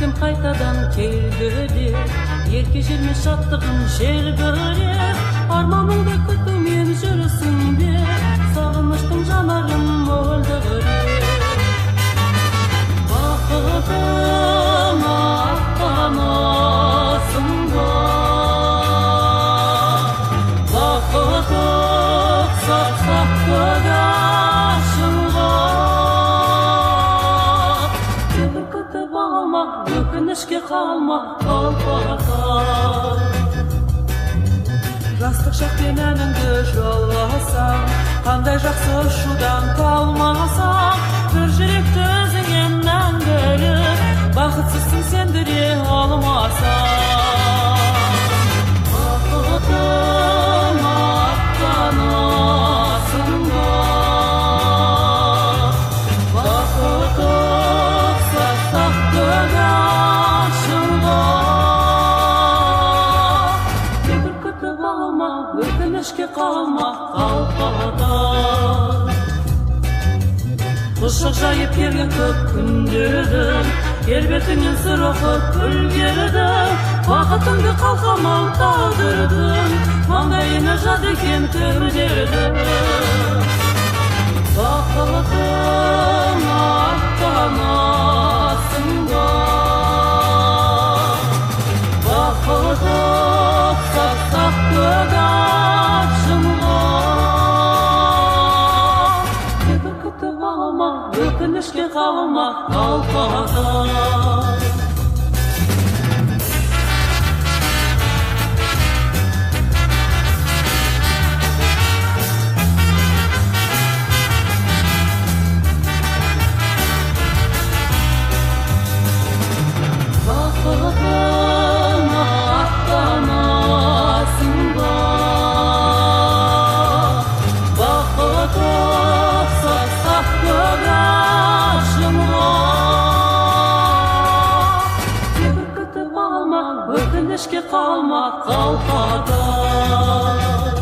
бәлкім қайтадан келгіде, ерке жерме шаттығын желбіре, арманыңды күтумен жүрсің бе, сағыныштың жанарын мөлдіре. Бақытыңа аттанасың ба, бақыт ұқсап көгашыңға. Сені күтіп алма, өкінішке қалма, қалпақтар. Жастық шақпен әніңді жолласаң, қандай жақсы ұшудан талмасаң, бір жүректі өзіңнен мәңгілік, бақытсызсың сендіре алмасаң. Бақытыңа аттанасың ба, бақыт ұқсап көгашыңға. Небір күтіп алма, өкінішке қалма, қалпақтар. Құшақ жайып келген көп күндердің, келбетіңнен сыр оқып үлгердің, бақытыңды қалқамау тағдырдың, маңдайына жат екен төбелердің. Бақытыңа аттанасың ба, бақыт ұқсап көгашыңға. Небір күтіп алма, өкінішке қалма, қалпақтар. Бақытыңа аттанасың ба, бақыт ұқсап көгашыңға. Небір күтіп алма, өкінішке қалма, қалпақтар.